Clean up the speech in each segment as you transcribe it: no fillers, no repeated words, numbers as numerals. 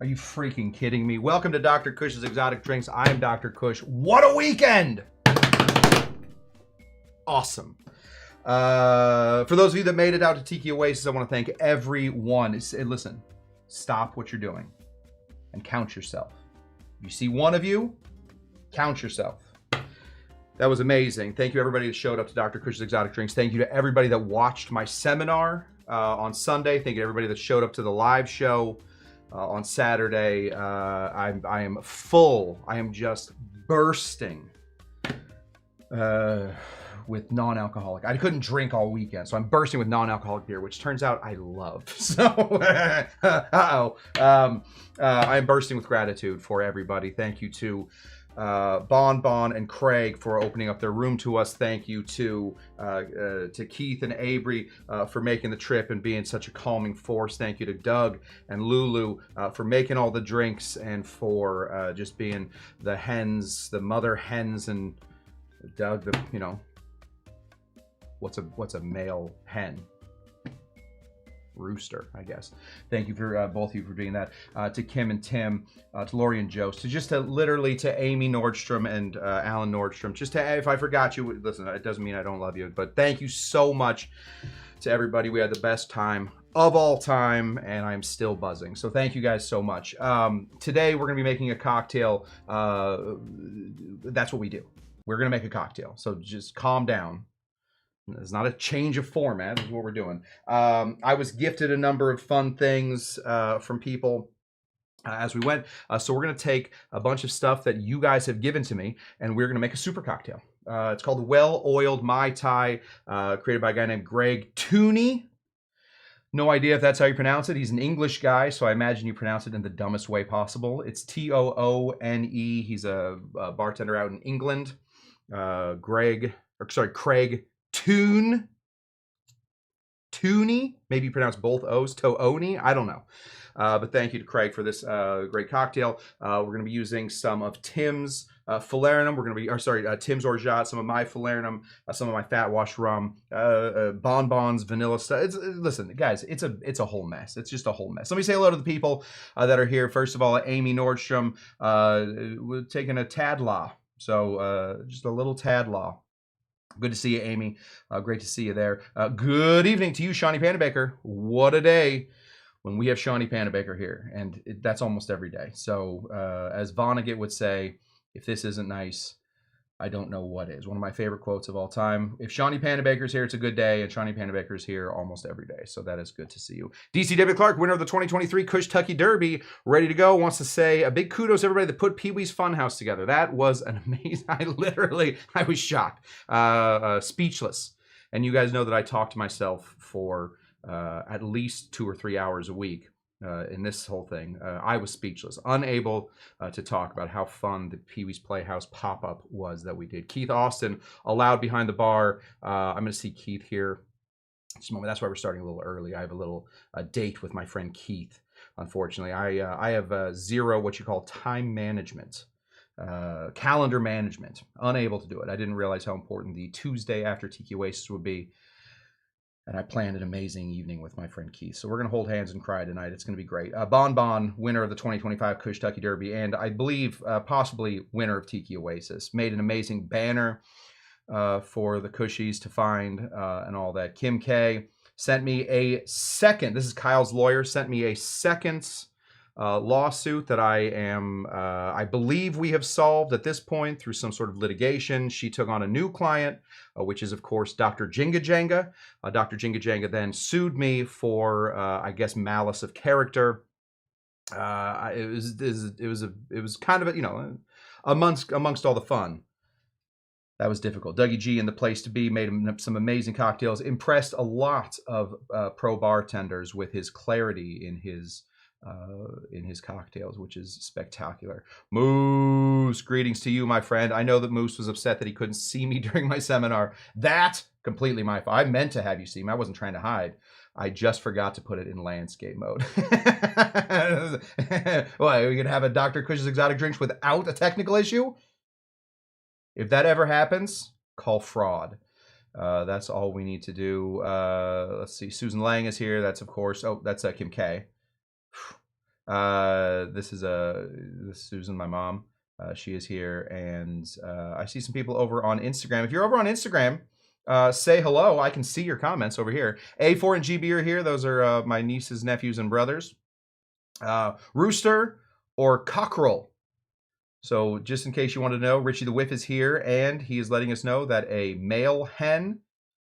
Are you freaking kidding me? Welcome to Dr. Cush's Exotic Drinks. I am Dr. Cush. What a weekend! Awesome. For those of you that made it out to Tiki Oasis, I want to thank everyone. Listen, stop what you're doing and count yourself. You see one of you, count yourself. That was amazing. Thank you everybody that showed up to Dr. Cush's Exotic Drinks. Thank you to everybody that watched my seminar on Sunday. Thank you to everybody that showed up to the live show on Saturday. I am full. I am just bursting with non-alcoholic. I couldn't drink all weekend, so I'm bursting with non-alcoholic beer, which turns out I love. So, I am bursting with gratitude for everybody. Thank you to Bon and Craig for opening up their room to us. Thank you to Keith and Avery for making the trip and being such a calming force. Thank you to Doug and Lulu for making all the drinks and for just being the hens, the mother hens, and Doug, the, you know, what's a male hen? Rooster, I guess. Thank you for both of you for doing that. To Kim and Tim, to Lori and Joe, to literally to Amy Nordstrom and Alan Nordstrom. Just to, if I forgot you, listen, it doesn't mean I don't love you, but thank you so much to everybody. We had the best time of all time, and I'm still buzzing. So thank you guys so much. Today we're gonna be making a cocktail. That's what we do. We're gonna make a cocktail. So just calm down. It's not a change of format. This is what we're doing. I was gifted a number of fun things from people as we went. So we're going to take a bunch of stuff that you guys have given to me, and we're going to make a super cocktail. It's called the Well Oiled Mai Tai, created by a guy named Greg Tooney. No idea if that's how you pronounce it. He's an English guy, so I imagine you pronounce it in the dumbest way possible. It's Toone. He's a bartender out in England. Craig Tooney, maybe you pronounce both O's, Tooney, I don't know. But thank you to Craig for this great cocktail. We're going to be using some of Tim's falernum. We're going to be, Tim's orgeat, some of my falernum, some of my fat wash rum, bonbons, vanilla stuff. Listen, guys, it's a whole mess. It's just a whole mess. Let me say hello to the people that are here. First of all, Amy Nordstrom, we're taking a Tadlaw. So just a little Tadlaw. Good to see you, Amy. Great to see you there. Good evening to you, Shawnee Panabaker. What a day when we have Shawnee Panabaker here, and that's almost every day. So as Vonnegut would say, if this isn't nice, I don't know what is. One of my favorite quotes of all time. If Shawnee Panabaker's here, it's a good day, and Shawnee Panabaker's here almost every day. So that is good to see you. DC David Clark, winner of the 2023 Cush Tucky Derby, ready to go, wants to say a big kudos to everybody that put Pee-wee's Funhouse together. That was an amazing, I was shocked, speechless. And you guys know that I talk to myself for at least 2 or 3 hours a week. In this whole thing, I was speechless, unable to talk about how fun the Pee-wee's Playhouse pop-up was that we did. Keith Austin, allowed behind the bar. I'm going to see Keith here. Just a moment. That's why we're starting a little early. I have a little date with my friend Keith. Unfortunately, I have zero what you call time management, calendar management. Unable to do it. I didn't realize how important the Tuesday after Tiki Oasis would be. And I planned an amazing evening with my friend Keith. So we're going to hold hands and cry tonight. It's going to be great. Bon, winner of the 2025 Cush Tucky Derby, and I believe possibly winner of Tiki Oasis. Made an amazing banner for the Cushies to find and all that. Kim K sent me a second, this is Kyle's lawyer, sent me a second lawsuit that I believe we have solved at this point through some sort of litigation. She took on a new client, which is, of course, Dr. Jinga Jenga. Dr. Jinga Jenga then sued me for, I guess, malice of character. It was kind of, you know, amongst all the fun. That was difficult. Dougie G in the place to be made some amazing cocktails. Impressed a lot of pro bartenders with his clarity in his cocktails, which is spectacular. Moose, greetings to you, my friend. I know that Moose was upset that he couldn't see me during my seminar. That completely my fault. I meant to have you see me. I wasn't trying to hide. I just forgot to put it in landscape mode. What, are we gonna have a Dr. Cush's Exotic Drinks without a technical issue? If that ever happens, call fraud. That's all we need to do. Let's see. Susan Lang is here. That's, of course, oh, that's Kim K. This is Susan, my mom. She is here, and I see some people over on Instagram. If you're over on Instagram, say hello. I can see your comments over here. A4 and GB are here. Those are my nieces, nephews, and brothers. Rooster or cockerel. So just in case you want to know, Richie the Whiff is here, and he is letting us know that a male hen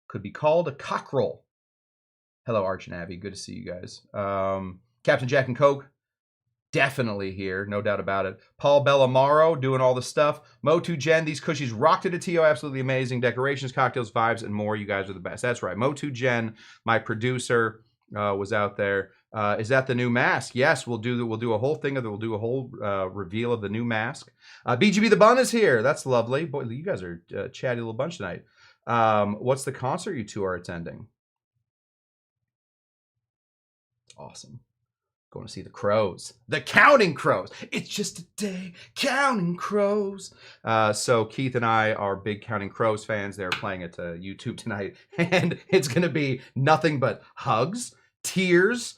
could be called a cockerel. Hello, Arch and Abby. Good to see you guys. Captain Jack and Coke, definitely here, no doubt about it. Paul Bellamaro doing all the stuff. Motu Jen, these cushies rocked it at TO, absolutely amazing. Decorations, cocktails, vibes, and more. You guys are the best. That's right. Motu Jen, my producer, was out there. Is that the new mask? Yes, we'll do a whole thing of it. We'll do a whole reveal of the new mask. BGB the Bun is here. That's lovely. Boy, you guys are a chatty little bunch tonight. What's the concert you two are attending? Awesome. Going to see the Crows. The Counting Crows. It's just a day counting crows. So Keith and I are big Counting Crows fans. They're playing at YouTube tonight. And it's going to be nothing but hugs, tears.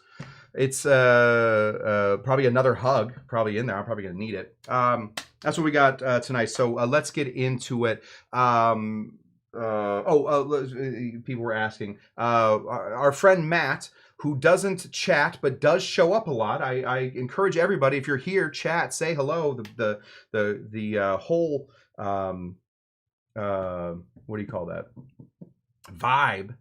It's probably another hug probably in there. I'm probably going to need it. That's what we got tonight. So let's get into it. People were asking. Our friend Matt, who doesn't chat but does show up a lot. I encourage everybody, if you're here, chat, say hello. The whole what do you call that? Vibe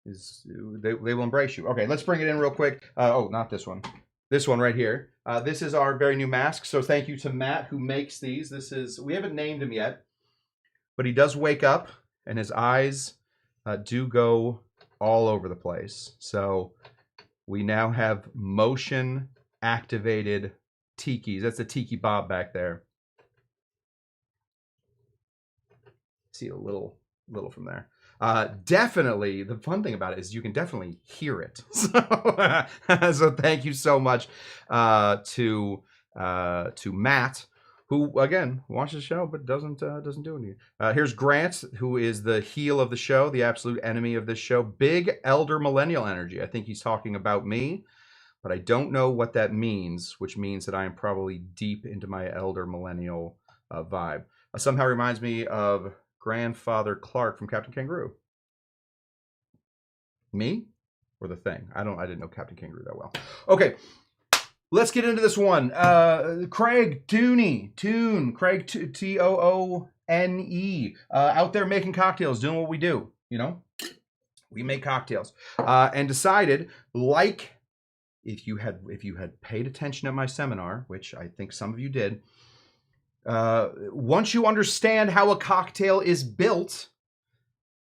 is they will embrace you. Okay, let's bring it in real quick. Oh, not this one. This one right here. This is our very new mask. So thank you to Matt who makes these. We haven't named him yet, but he does wake up and his eyes do go all over the place. So we now have motion activated tikis. That's the Tiki Bob back there. See a little from there. Definitely, the fun thing about it is you can definitely hear it. So thank you so much to Matt, who again watches the show but doesn't do anything. Here's Grant, who is the heel of the show, the absolute enemy of this show. Big elder millennial energy. I think he's talking about me, but I don't know what that means, which means that I am probably deep into my elder millennial vibe. Somehow reminds me of Grandfather Clark from Captain Kangaroo. Me or the thing? I didn't know Captain Kangaroo that well. Okay. Let's get into this one. Craig Toone, Craig Toone, out there making cocktails, doing what we do. You know, we make cocktails, and decided, like, if you had paid attention at my seminar, which I think some of you did, once you understand how a cocktail is built,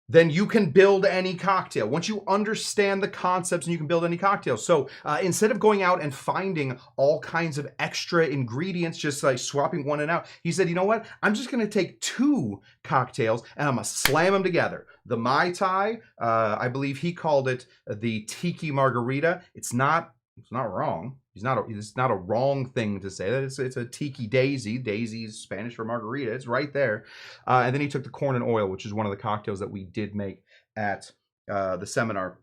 then you can build any cocktail. Once you understand the concepts, and you can build any cocktail. So instead of going out and finding all kinds of extra ingredients, just like swapping one and out, he said, you know what? I'm just going to take 2 cocktails and I'm going to slam them together. The Mai Tai, I believe he called it the Tiki Margarita. It's not wrong. It's not a wrong thing to say that. It's a Tiki Daisy. Daisy's Spanish for margarita. It's right there. And then he took the corn and oil, which is one of the cocktails that we did make at the seminar.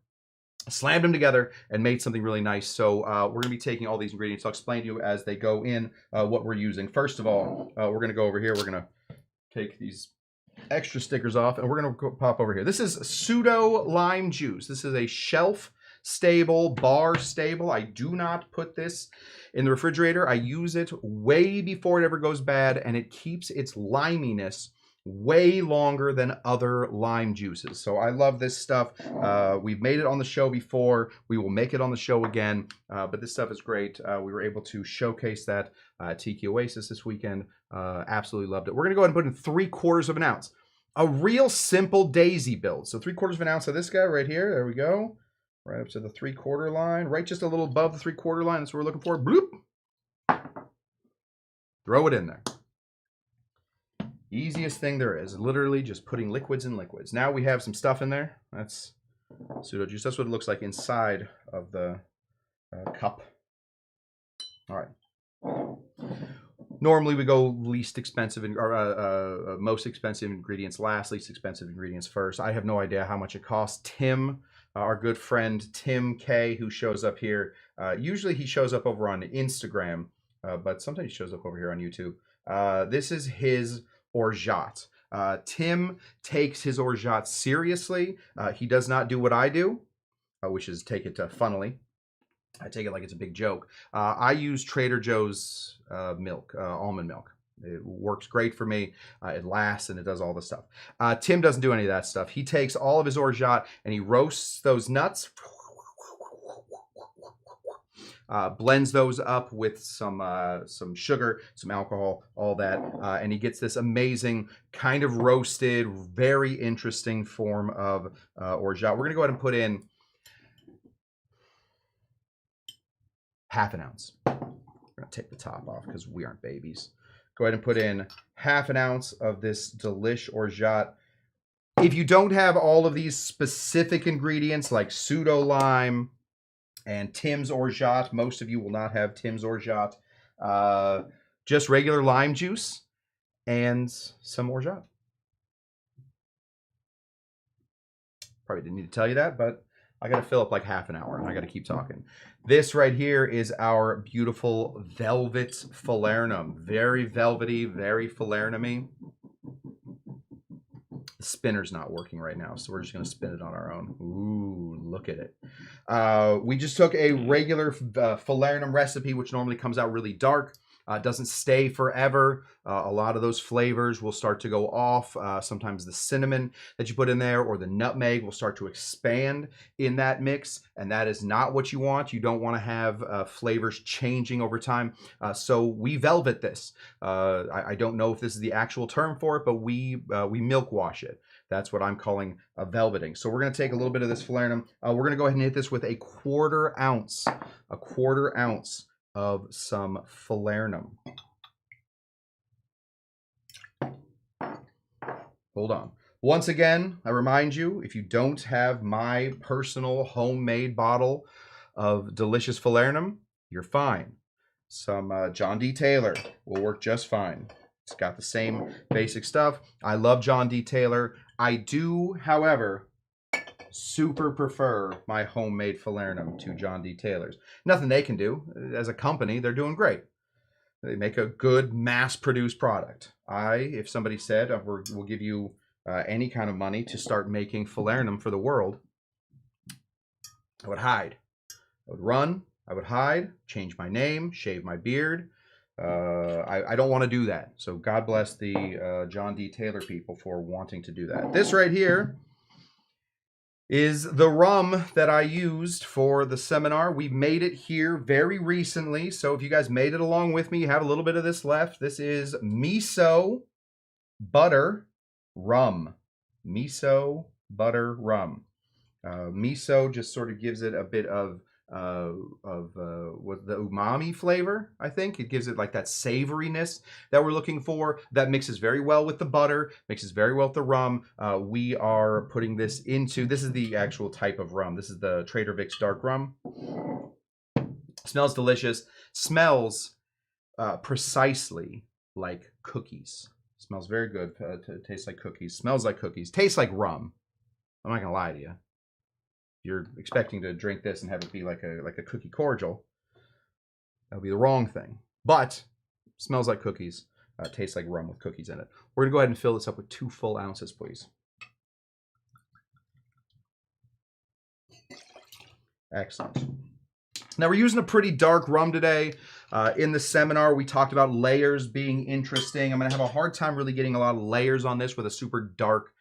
Slammed them together and made something really nice. So we're going to be taking all these ingredients. I'll explain to you as they go in what we're using. First of all, we're going to go over here. We're going to take these extra stickers off, and we're going to pop over here. This is pseudo lime juice. This is a shelf stable, bar stable. I do not put this in the refrigerator. I use it way before it ever goes bad, and it keeps its liminess way longer than other lime juices. So I love this stuff. We've made it on the show before. We will make it on the show again, but this stuff is great. We were able to showcase that Tiki Oasis this weekend. Absolutely loved it. We're going to go ahead and put in 3/4 of an ounce. A real simple daisy build. So 3/4 of an ounce of this guy right here. There we go. Right up to the 3/4 line, right just a little above the 3/4 line. That's what we're looking for. Bloop. Throw it in there. Easiest thing there is. Literally just putting liquids in liquids. Now we have some stuff in there. That's pseudo juice. That's what it looks like inside of the cup. All right. Normally we go least expensive or most expensive ingredients last, least expensive ingredients first. I have no idea how much it costs. Tim our good friend Tim K, who shows up here. Usually he shows up over on Instagram, but sometimes he shows up over here on YouTube. This is his orgeat. Tim takes his orgeat seriously. He does not do what I do, which is take it funnily. I take it like it's a big joke. I use Trader Joe's milk, almond milk. It works great for me. It lasts and it does all the stuff. Tim doesn't do any of that stuff. He takes all of his orgeat and he roasts those nuts, blends those up with some sugar, some alcohol, all that, and he gets this amazing kind of roasted, very interesting form of orgeat. We're gonna go ahead and put in half an ounce. We're gonna take the top off because we aren't babies. Go ahead and put in half an ounce of this delish orgeat. If you don't have all of these specific ingredients like pseudo lime and Tim's orgeat, most of you will not have Tim's orgeat. Just regular lime juice and some orgeat. Probably didn't need to tell you that, but I got to fill up like half an hour and I got to keep talking. This right here is our beautiful velvet falernum. Very velvety, very falernum-y. The spinner's not working right now, so we're just going to spin it on our own. Ooh, look at it. We just took a regular falernum recipe, which normally comes out really dark. Doesn't stay forever. A lot of those flavors will start to go off. Sometimes the cinnamon that you put in there or the nutmeg will start to expand in that mix, and that is not what you want. You don't want to have flavors changing over time. So we velvet this. I don't know if this is the actual term for it, but we milk wash it. That's what I'm calling a velveting. So we're going to take a little bit of this falernum. We're going to go ahead and hit this with a quarter ounce of some falernum. Hold on. Once again, I remind you, if you don't have my personal homemade bottle of delicious falernum, you're fine. Some John D. Taylor will work just fine. It's got the same basic stuff. I love John D. Taylor. I do, however, super prefer my homemade falernum to John D. Taylor's. Nothing they can do. As a company, they're doing great. They make a good mass-produced product. If somebody said, we'll give you any kind of money to start making falernum for the world, I would hide. I would run. I would hide, change my name, shave my beard. I don't want to do that. So God bless the John D. Taylor people for wanting to do that. This right here is the rum that I used for the seminar. We made it here very recently. So if you guys made it along with me, you have a little bit of this left. This is miso butter rum. Miso butter rum. Miso just sort of gives it a bit of what the umami flavor. I think it gives it like that savoriness that we're looking for. That mixes very well with the butter, mixes very well with the rum. We are putting this into, this is the actual type of rum. This is the Trader Vic's dark rum. Smells delicious. Smells precisely like cookies. Smells very good. Tastes like cookies. Smells like cookies. Tastes like rum. I'm not gonna lie to you. You're expecting to drink this and have it be like a cookie cordial, that would be the wrong thing. But smells like cookies, tastes like rum with cookies in it. We're gonna go ahead and fill this up with 2 full ounces, please. Excellent. Now we're using a pretty dark rum today. In the seminar, we talked about layers being interesting. I'm gonna have a hard time really getting a lot of layers on this with a super dark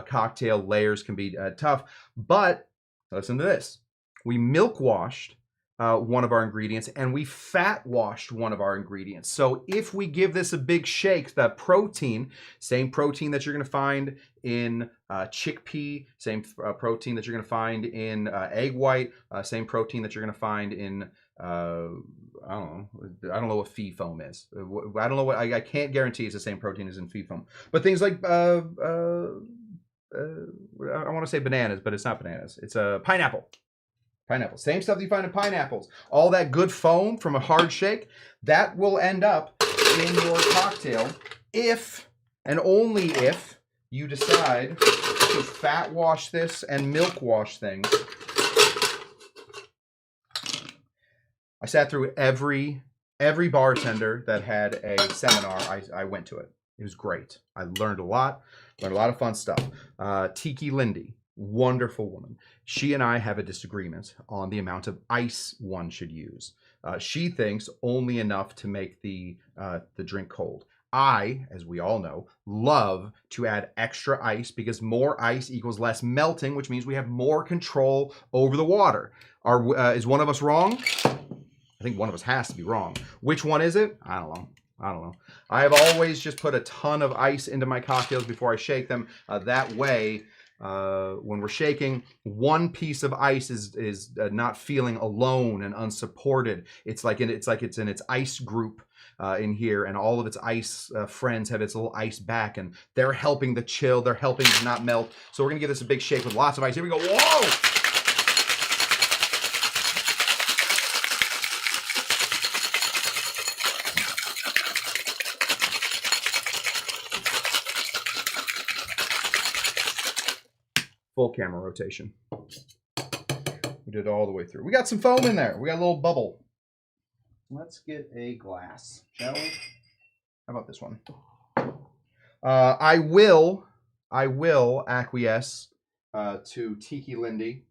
cocktail. Layers can be tough, but listen to this. We milk washed one of our ingredients and we fat washed one of our ingredients. So if we give this a big shake, the protein, same protein that you're going to find in chickpea, same protein that you're going to find in egg white, same protein that you're going to find in, I don't know what fee foam is. I don't know what, I can't guarantee it's the same protein as in fee foam. But things like, I want to say bananas, but it's not bananas. It's a pineapple. Pineapple. Same stuff that you find in pineapples. All that good foam from a hard shake, that will end up in your cocktail if and only if you decide to fat wash this and milk wash things. I sat through every bartender that had a seminar. I went to it. It was great. I learned a lot of fun stuff. Tiki Lindy, wonderful woman. She and I have a disagreement on the amount of ice one should use. She thinks only enough to make the drink cold. I, as we all know, love to add extra ice because more ice equals less melting, which means we have more control over the water. Is one of us wrong? I think one of us has to be wrong. Which one is it? I don't know. I have always just put a ton of ice into my cocktails before I shake them. That way, when we're shaking, one piece of ice is not feeling alone and unsupported. It's like it's in its ice group in here, and all of its ice friends have its little ice back, and they're helping the chill. They're helping to not melt. So we're gonna give this a big shake with lots of ice. Here we go. Whoa! Full camera rotation. We did it all the way through. We got some foam in there. We got a little bubble. Let's get a glass, shall we? How about this one? I will acquiesce to Tiki Lindy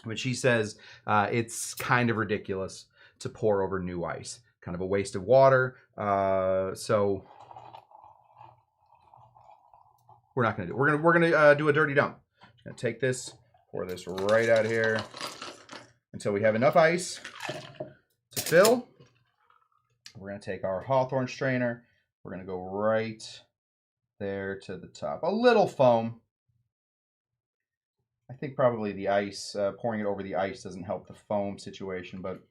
when she says it's kind of ridiculous to pour over new ice. Kind of a waste of water. So we're not going to do it. We're gonna do a dirty dump. Gonna take this, pour this right out here until we have enough ice to fill. We're gonna take our Hawthorne strainer. We're gonna go right there to the top. A little foam. I think probably the ice, pouring it over the ice doesn't help the foam situation, but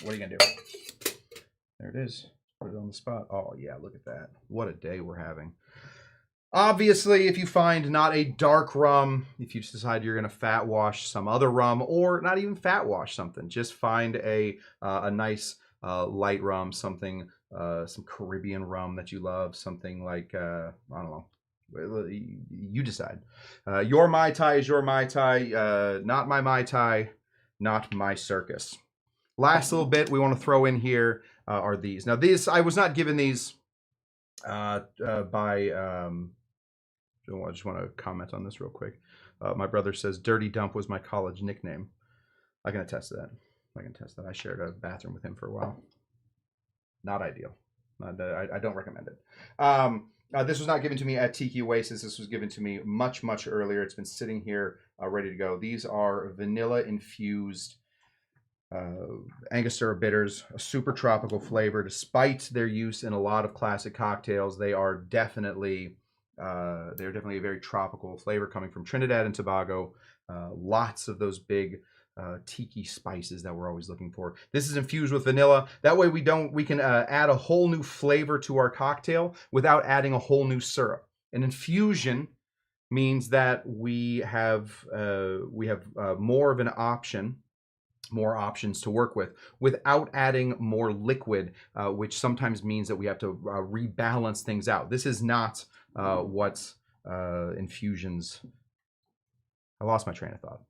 what are you gonna do? There it is. Put it on the spot. Oh yeah, look at that. What a day we're having. Obviously, if you find not a dark rum, if you decide you're going to fat wash some other rum, or not even fat wash something, just find a nice light rum, something, some Caribbean rum that you love, something like, I don't know, you decide. Your Mai Tai is your Mai Tai, not my Mai Tai, not my circus. Last little bit we want to throw in here are these. Now these, I was not given these by... I just want to comment on this real quick. My brother says Dirty Dump was my college nickname. I can attest to that. I shared a bathroom with him for a while. Not ideal. I don't recommend it. This was not given to me at Tiki Oasis. This was given to me much, much earlier. It's been sitting here ready to go. These are vanilla infused Angostura bitters, a super tropical flavor. Despite their use in a lot of classic cocktails, they are definitely... they're definitely a very tropical flavor coming from Trinidad and Tobago. Lots of those big tiki spices that we're always looking for. This is infused with vanilla. That way we can add a whole new flavor to our cocktail without adding a whole new syrup. An infusion means that we have more of an option, more options to work with without adding more liquid, which sometimes means that we have to rebalance things out. This is not what infusions... I lost my train of thought.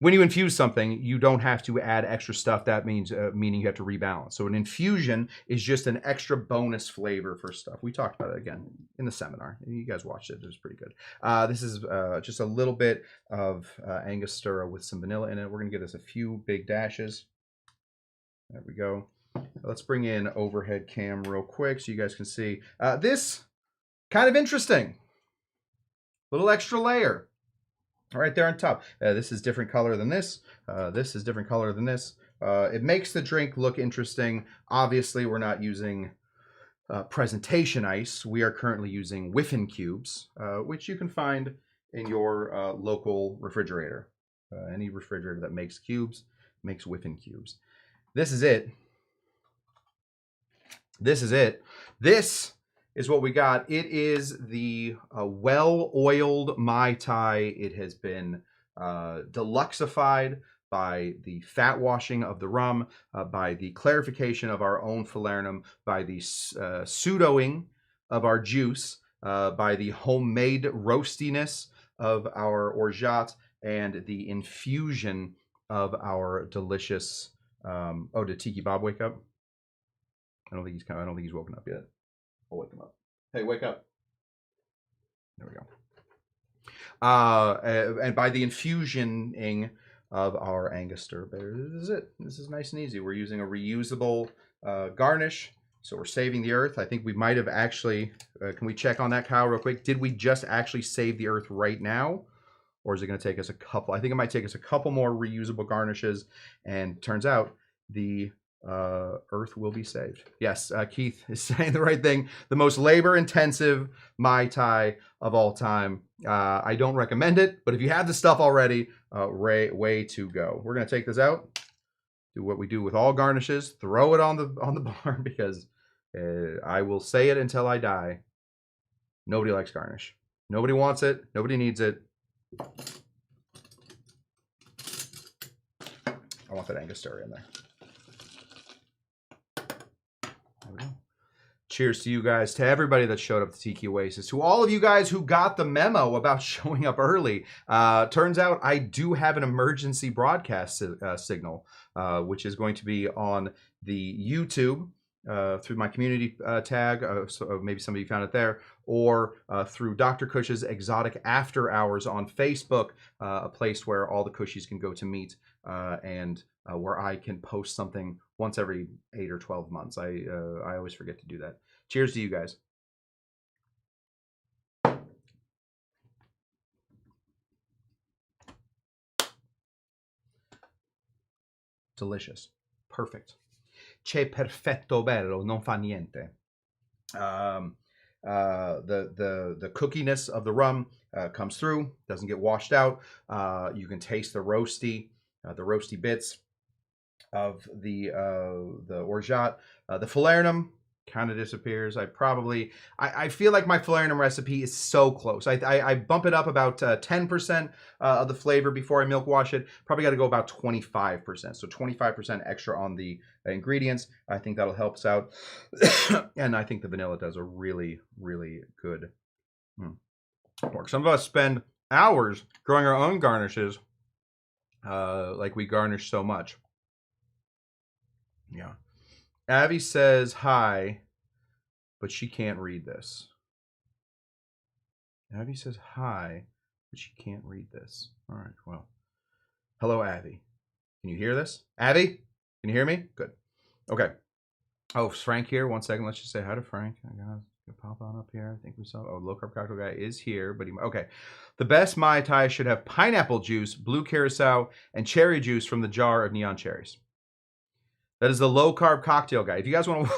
When you infuse something, you don't have to add extra stuff. That means meaning you have to rebalance. So an infusion is just an extra bonus flavor for stuff. We talked about it again in the seminar. You guys watched it. It was pretty good. This is just a little bit of Angostura with some vanilla in it. We're going to give this a few big dashes. There we go. Let's bring in overhead cam real quick so you guys can see. This, kind of interesting. Little extra layer. Right there on top. This is different color than this. This is different color than this. It makes the drink look interesting. Obviously, we're not using presentation ice. We are currently using whiffin cubes, which you can find in your local refrigerator. Any refrigerator that makes cubes makes whiffin cubes. This is it. This is it. This is what we got. It is the Well Oiled Mai Tai. It has been deluxeified by the fat washing of the rum, by the clarification of our own falernum, by the pseudoing of our juice, by the homemade roastiness of our orgeat and the infusion of our delicious. Oh, did Tiki Bob wake up? I don't think he's woken up yet. I'll wake him up. Hey, wake up! There we go. And by the infusioning of our Angostura bitter, this is it. This is nice and easy. We're using a reusable garnish, so we're saving the earth. I think we might have actually. Can we check on that, Kyle, real quick? Did we just actually save the earth right now? Or is it going to take us a couple? I think it might take us a couple more reusable garnishes. And turns out the earth will be saved. Yes, Keith is saying the right thing. The most labor-intensive Mai Tai of all time. I don't recommend it, but if you have the stuff already, way to go. We're going to take this out, do what we do with all garnishes, throw it on the bar, because I will say it until I die. Nobody likes garnish. Nobody wants it. Nobody needs it. I want that Angostura in there. There we go. Cheers to you guys, to everybody that showed up to Tiki Oasis, to all of you guys who got the memo about showing up early. Turns out I do have an emergency broadcast signal, which is going to be on the YouTube through my community tag, so maybe somebody found it there, or through Dr. Cush's Exotic After Hours on Facebook, a place where all the Cushies can go to meet, and where I can post something once every 8 or 12 months. I always forget to do that. Cheers to you guys. Delicious. Perfect. C'è perfetto bello, non fa niente. The cookiness of the rum comes through, doesn't get washed out. You can taste the roasty bits of the orgeat. The falernum kind of disappears. I feel like my falernum recipe is so close. I bump it up about 10% of the flavor before I milk wash it. Probably got to go about 25%. So 25% extra on the ingredients. I think that'll help us out. And I think the vanilla does a really, really good work. Some of us spend hours growing our own garnishes, like we garnish so much. Yeah. Abby says hi, but she can't read this. Abby says hi, but she can't read this. All right, well. Hello, Abby. Can you hear this? Abby, can you hear me? Good. Okay. Oh, is Frank here? 1 second. Let's just say hi to Frank. I gotta pop on up here. I think we saw. Oh, low carb cocktail guy is here, but okay. The best Mai Tai should have pineapple juice, blue curacao, and cherry juice from the jar of neon cherries. That is the low carb cocktail guy. If you guys want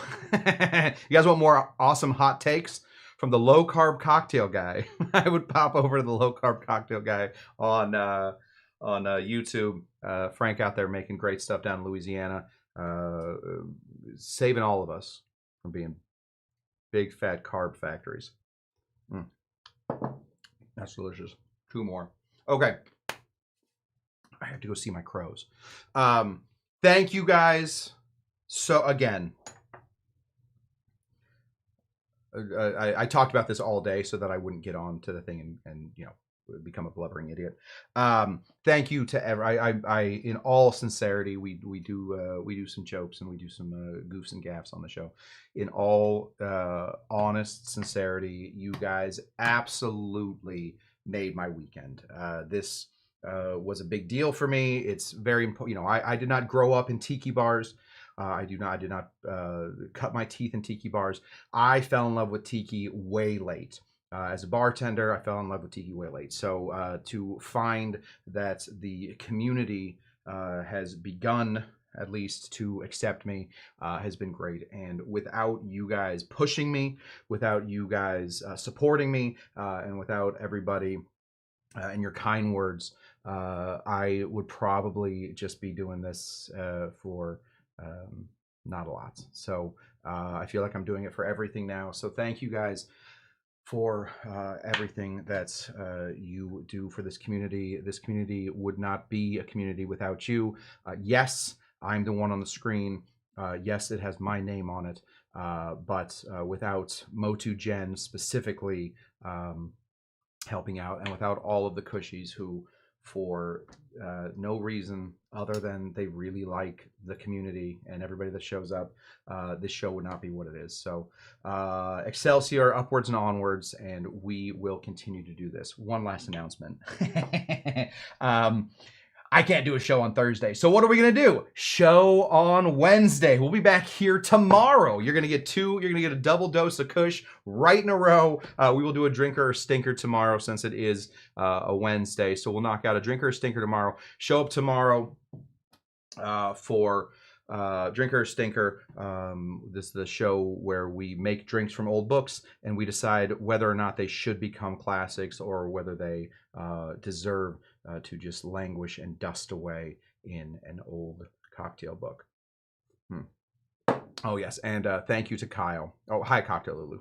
more awesome hot takes from the low carb cocktail guy, I would pop over to the low carb cocktail guy on YouTube. Frank out there making great stuff down in Louisiana, saving all of us from being big fat carb factories. That's delicious. 2 more. Okay. I have to go see my crows. Thank you guys. So again, I talked about this all day so that I wouldn't get on to the thing and become a blubbering idiot. Thank you to I in all sincerity, we do some jokes and we do some goofs and gaffs on the show. In all honest sincerity, you guys absolutely made my weekend. This was a big deal for me. It's very important. I did not grow up in tiki bars. I did not cut my teeth in tiki bars. I fell in love with tiki way late. As a bartender, I fell in love with tiki way late. So to find that the community has begun at least to accept me has been great. And without you guys pushing me, without you guys supporting me, and without everybody and your kind words, I would probably just be doing this for not a lot. So I feel like I'm doing it for everything now. So thank you guys for everything that you do for this community. This community would not be a community without you. Yes, I'm the one on the screen. Yes, it has my name on it. but without Motu Jen specifically helping out, and without all of the Cushies who, for no reason other than they really like the community and everybody that shows up, this show would not be what it is. So Excelsior, upwards and onwards, and we will continue to do this. One last announcement. I can't do a show on Thursday. So what are we going to do? Show on Wednesday. We'll be back here tomorrow. You're going to get a double dose of Cush right in a row. We will do a drinker or stinker tomorrow since it is a Wednesday. So we'll knock out a drinker or stinker tomorrow. Show up tomorrow for Drinker or Stinker. This is the show where we make drinks from old books and we decide whether or not they should become classics or whether they deserve to just languish and dust away in an old cocktail book. Oh, yes. And thank you to Kyle. Oh, hi, Cocktail Lulu.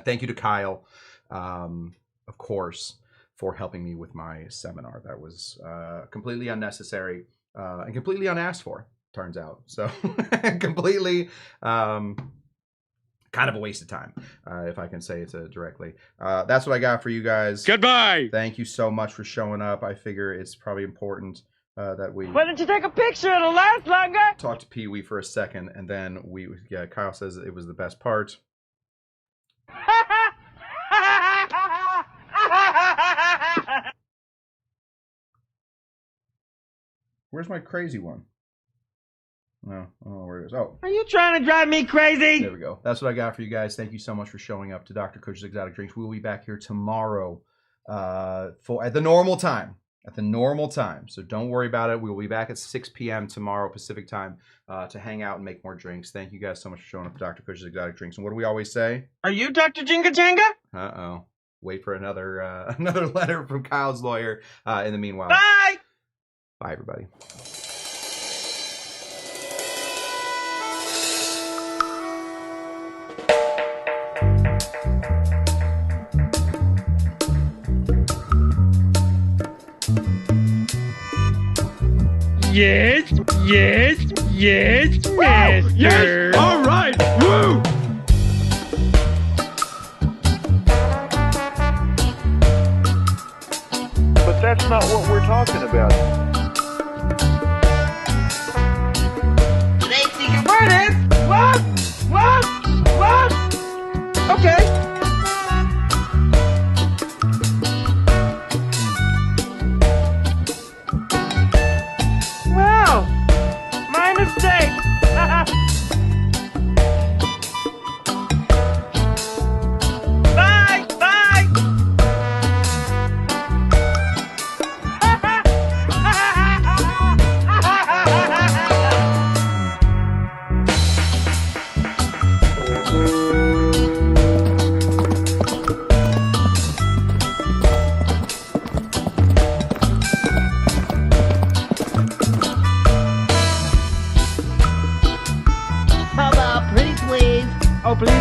Thank you to Kyle, of course, for helping me with my seminar. That was completely unnecessary and completely unasked for, turns out. So completely kind of a waste of time, if I can say it directly. That's what I got for you guys. Goodbye. Thank you so much for showing up. I figure it's probably important that we... Why don't you take a picture? It'll last longer. Talk to Pee-wee for a second, and then yeah, Kyle says it was the best part. Where's my crazy one? No, I don't know where it is. Oh. Are you trying to drive me crazy? There we go. That's what I got for you guys. Thank you so much for showing up to Dr. Cush's Exotic Drinks. We will be back here tomorrow at the normal time. So don't worry about it. We will be back at 6 p.m. tomorrow Pacific time to hang out and make more drinks. Thank you guys so much for showing up to Dr. Cush's Exotic Drinks. And what do we always say? Are you Dr. Jinga Janga? Uh-oh. Wait for another another letter from Kyle's lawyer. In the meanwhile. Bye! Bye, everybody. Yes, master. Yes, all right, woo! But that's not what we're talking about. Today's secret word is what? Okay. Wow, my mistake. Bye. Pretty please. Oh, please.